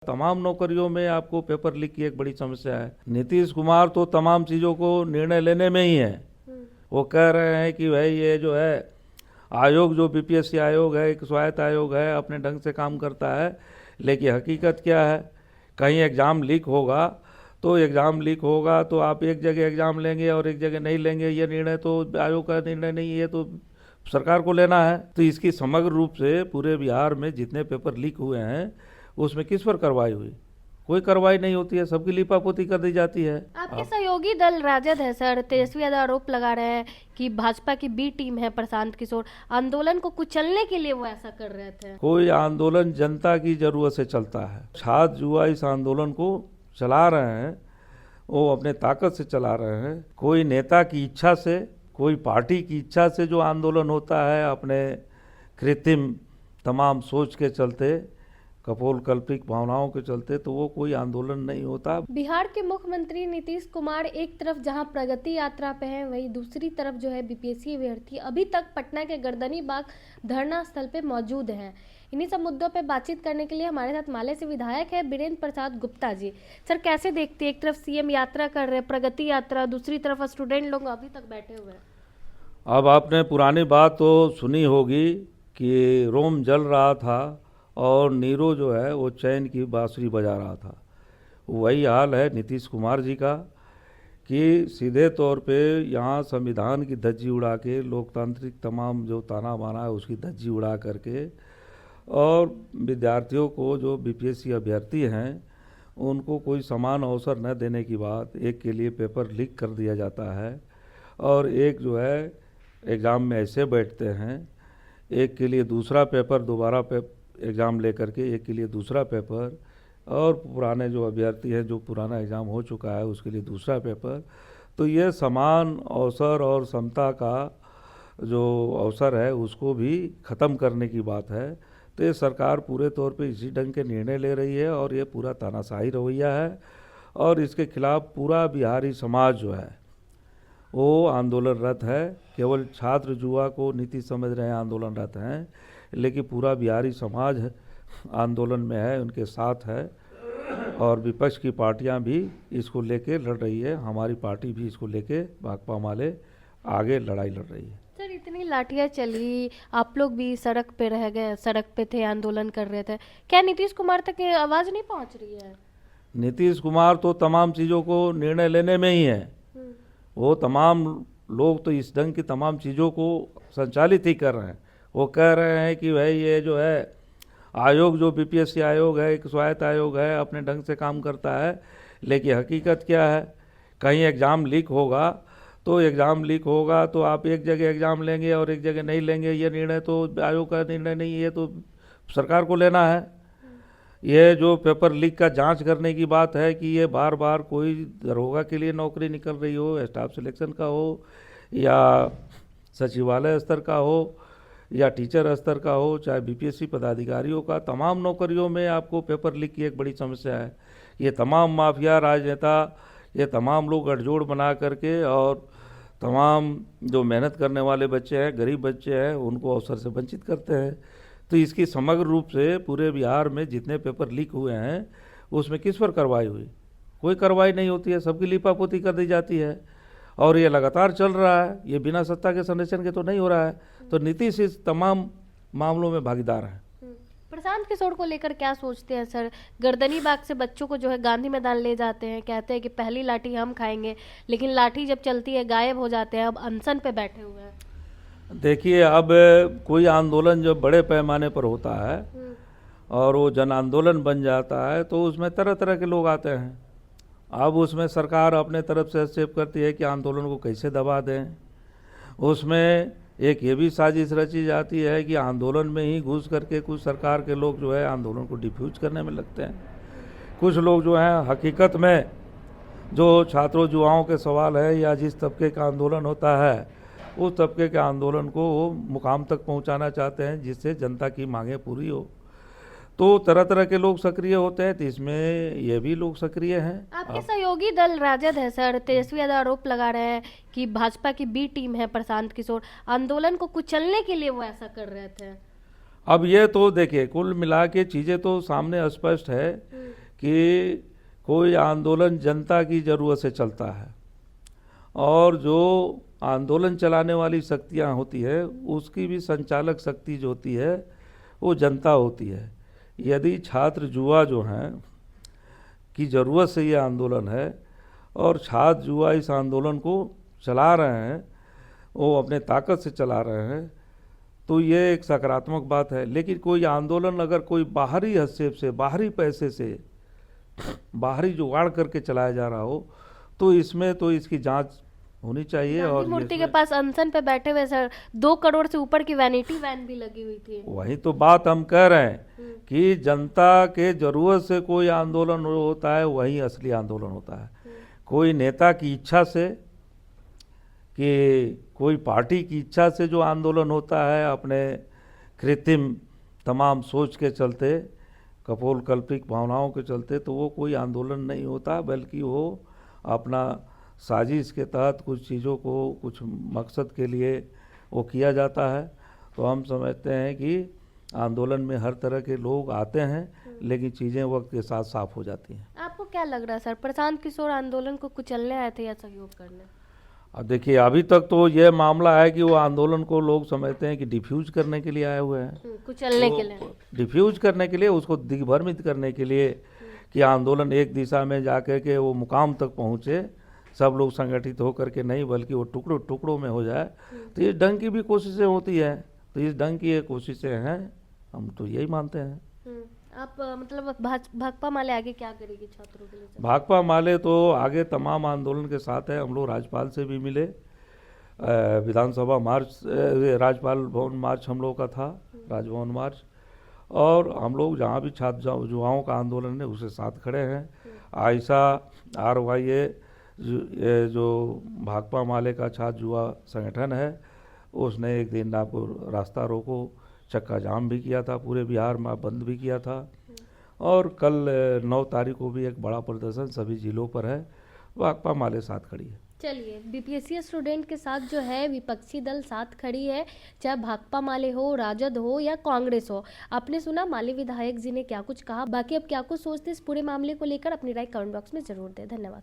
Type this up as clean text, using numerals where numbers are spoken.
तमाम नौकरियों में आपको पेपर लीक की एक बड़ी समस्या है। नीतीश कुमार तो तमाम चीज़ों को निर्णय लेने में ही है। वो कह रहे हैं कि भाई ये जो है आयोग, जो बीपीएससी आयोग है, एक स्वायत्त आयोग है, अपने ढंग से काम करता है। लेकिन हकीकत क्या है, कहीं एग्ज़ाम लीक होगा तो आप एक जगह एग्ज़ाम लेंगे और एक जगह नहीं लेंगे, ये निर्णय तो आयोग का निर्णय नहीं है, तो सरकार को लेना है। तो इसकी समग्र रूप से पूरे बिहार में जितने पेपर लीक हुए हैं उसमें किस पर कार्रवाई हुई? कोई कार्रवाई नहीं होती है, सबकी लीपापोती कर दी जाती है। आपके सहयोगी दल राजद है सर, तेजस्वी यादव आरोप लगा रहे हैं कि भाजपा की बी टीम है प्रशांत किशोर, आंदोलन को कुचलने के लिए वो ऐसा कर रहे थे। कोई आंदोलन जनता की जरूरत से चलता है। छात्र युवा इस आंदोलन को चला रहे हैं, वो अपने ताकत से चला रहे हैं। कोई नेता की इच्छा से, कोई पार्टी की इच्छा से जो आंदोलन होता है, अपने कृत्रिम तमाम सोच के चलते, कपोल कल्पित भावनाओं के चलते, तो वो कोई आंदोलन नहीं होता। बिहार के मुख्यमंत्री नीतीश कुमार एक तरफ जहां प्रगति यात्रा पे हैं, वहीं दूसरी तरफ जो है बीपीएससी अभ्यर्थी अभी तक पटना के गर्दनी बाग धरना स्थल पे मौजूद हैं। इन्हीं सब मुद्दों पे बातचीत करने के लिए हमारे साथ माले से विधायक है बीरेंद्र प्रसाद गुप्ता जी। सर, कैसे देखते हैं, एक तरफ सीएम यात्रा कर रहे हैं, प्रगति यात्रा, दूसरी तरफ स्टूडेंट लोग अभी तक बैठे हुए हैं। अब आपने पुरानी बात तो सुनी होगी कि रोम जल रहा था और नीरो जो है वो चैन की बांसुरी बजा रहा था। वही हाल है नीतीश कुमार जी का कि सीधे तौर पे यहाँ संविधान की धज्जी उड़ा के, लोकतांत्रिक तमाम जो ताना बाना है उसकी धज्जी उड़ा करके, और विद्यार्थियों को जो बीपीएससी अभ्यर्थी हैं उनको कोई समान अवसर न देने की बात, एक के लिए पेपर लीक कर दिया जाता है और एक जो है एग्ज़ाम में ऐसे बैठते हैं, एक के लिए दूसरा पेपर, दोबारा एग्ज़ाम लेकर के एक के लिए दूसरा पेपर, और पुराने जो अभ्यर्थी हैं, जो पुराना एग्ज़ाम हो चुका है उसके लिए दूसरा पेपर। तो ये समान अवसर और समता का जो अवसर है उसको भी ख़त्म करने की बात है। तो ये सरकार पूरे तौर पे इसी ढंग के निर्णय ले रही है और ये पूरा तानाशाही रवैया है, और इसके खिलाफ पूरा बिहारी समाज जो है वो आंदोलनरत है। केवल छात्र युवा को नीति समझ रहे हैं आंदोलनरत हैं, लेकिन पूरा बिहारी समाज आंदोलन में है, उनके साथ है, और विपक्ष की पार्टियां भी इसको लेके लड़ रही है। हमारी पार्टी भी इसको लेके भाकपा माले आगे लड़ाई लड़ रही है। सर, इतनी लाठियां चली, आप लोग भी सड़क पे रह गए, सड़क पे थे, आंदोलन कर रहे थे, क्या नीतीश कुमार तक ये आवाज नहीं पहुंच रही है? नीतीश कुमार तो तमाम चीज़ों को निर्णय लेने में ही है। वो तमाम लोग तो इस ढंग की तमाम चीज़ों को संचालित ही कर रहे हैं। वो कह रहे हैं कि भाई ये जो है आयोग, जो बीपीएससी आयोग है, एक स्वायत्त आयोग है, अपने ढंग से काम करता है। लेकिन हकीकत क्या है, कहीं एग्ज़ाम लीक होगा तो आप एक जगह एग्ज़ाम लेंगे और एक जगह नहीं लेंगे, ये निर्णय तो आयोग का निर्णय नहीं है, तो सरकार को लेना है। ये जो पेपर लीक का जांच करने की बात है कि ये बार बार कोई दरोगा के लिए नौकरी निकल रही हो, स्टाफ सिलेक्शन का हो, या सचिवालय स्तर का हो, या टीचर स्तर का हो, चाहे बीपीएससी पदाधिकारियों का, तमाम नौकरियों में आपको पेपर लीक की एक बड़ी समस्या है। ये तमाम माफिया राजनेता, ये तमाम लोग गठजोड़ बना करके, और तमाम जो मेहनत करने वाले बच्चे हैं, गरीब बच्चे हैं, उनको अवसर से वंचित करते हैं। तो इसकी समग्र रूप से पूरे बिहार में जितने पेपर लीक हुए हैं उसमें किस पर कार्रवाई हुई? कोई कार्रवाई नहीं होती है, सबकी लीपापोती कर दी जाती है, और ये लगातार चल रहा है। ये बिना सत्ता के संरक्षण के तो नहीं हो रहा है। तो नीतीश इस तमाम मामलों में भागीदार है। प्रशांत किशोर को लेकर क्या सोचते हैं सर? गर्दनी बाग से बच्चों को जो है गांधी मैदान ले जाते हैं, कहते हैं कि पहली लाठी हम खाएंगे, लेकिन लाठी जब चलती है गायब हो जाते हैं, अब अनशन पे बैठे हुए हैं। देखिए, अब कोई आंदोलन जब बड़े पैमाने पर होता है और वो जन आंदोलन बन जाता है तो उसमें तरह तरह के लोग आते हैं। अब उसमें सरकार अपने तरफ से हस्तक्षेप करती है कि आंदोलन को कैसे दबा दें। उसमें एक ये भी साजिश रची जाती है कि आंदोलन में ही घुस करके कुछ सरकार के लोग जो है आंदोलन को डिफ्यूज करने में लगते हैं। कुछ लोग जो हैं हकीकत में जो छात्रों युवाओं के सवाल है, या जिस तबके का आंदोलन होता है उस तबके के आंदोलन को वो मुकाम तक पहुंचाना चाहते हैं जिससे जनता की मांगें पूरी हो। तो तरह तरह के लोग सक्रिय होते हैं, तो इसमें ये भी लोग सक्रिय हैं। आपके सहयोगी दल राजद है सर, तेजस्वी यादव आरोप लगा रहे हैं कि भाजपा की बी टीम है प्रशांत किशोर, आंदोलन को कुचलने के लिए वो ऐसा कर रहे थे। अब ये तो देखिए कुल मिला के चीज़ें तो सामने स्पष्ट है कि कोई आंदोलन जनता की ज़रूरत से चलता है और जो आंदोलन चलाने वाली शक्तियाँ होती है उसकी भी संचालक शक्ति जो होती है वो जनता होती है। यदि छात्र युवा जो हैं की ज़रूरत से ये आंदोलन है और छात्र युवा इस आंदोलन को चला रहे हैं, वो अपने ताकत से चला रहे हैं, तो ये एक सकारात्मक बात है। लेकिन कोई आंदोलन अगर कोई बाहरी हस्तक्षेप से, बाहरी पैसे से, बाहरी जुगाड़ करके चलाया जा रहा हो तो इसमें तो इसकी जांच होनी चाहिए। गांधी और मूर्ति के पास अनशन पे बैठे हुए सर 2 करोड़ से ऊपर की वैनिटी वैन भी लगी हुई थी। वही तो बात हम कह रहे हैं कि जनता के जरूरत से कोई आंदोलन होता है, वही असली आंदोलन होता है। कोई नेता की इच्छा से कि कोई पार्टी की इच्छा से जो आंदोलन होता है अपने कृत्रिम तमाम सोच के चलते, कपोल कल्पित भावनाओं के चलते, तो वो कोई आंदोलन नहीं होता, बल्कि वो अपना साजिश के तहत कुछ चीज़ों को कुछ मकसद के लिए वो किया जाता है। तो हम समझते हैं कि आंदोलन में हर तरह के लोग आते हैं, लेकिन चीज़ें वक्त के साथ साफ हो जाती हैं। आपको क्या लग रहा है सर, प्रशांत किशोर आंदोलन को कुचलने आए थे या सहयोग करने? अब देखिए अभी तक तो ये मामला है कि वो आंदोलन को लोग समझते हैं कि डिफ्यूज करने के लिए आए हुए हैं, कुचलने के लिए, डिफ्यूज करने के लिए, उसको दिग्भ्रमित करने के लिए कि आंदोलन एक दिशा में जाकर के वो मुकाम तक पहुँचे, सब लोग संगठित होकर के नहीं, बल्कि वो टुकड़ों टुकड़ों में हो जाए। तो इस ढंग की भी कोशिशें होती है, तो इस ढंग की ये कोशिशें हैं, हम तो यही मानते हैं। आप मतलब भाकपा माले आगे क्या करेगी छात्रों के लिए सर? भाकपा माले तो आगे तमाम आंदोलन के साथ है। हम लोग राज्यपाल से भी मिले, विधानसभा मार्च, राज्यपाल भवन मार्च हम लोग का था, राजभवन मार्च, और हम लोग जहाँ भी छात्र युवाओं का आंदोलन है उसके साथ खड़े हैं। आयशा RYA जो भाकपा माले का छात्र युवा संगठन है, उसने एक दिन आपको रास्ता रोको, चक्का जाम भी किया था, पूरे बिहार में बंद भी किया था। और कल 9 तारीख को भी एक बड़ा प्रदर्शन सभी जिलों पर है। भाकपा माले साथ खड़ी है। चलिए, बीपीएससी स्टूडेंट के साथ जो है विपक्षी दल साथ खड़ी है, चाहे भाकपा माले हो, राजद हो या कांग्रेस हो। आपने सुना माले विधायक जी ने क्या कुछ कहा। बाकी अब क्या कुछ सोचते इस पूरे मामले को लेकर अपनी राय कमेंट बॉक्स में जरूर दें। धन्यवाद।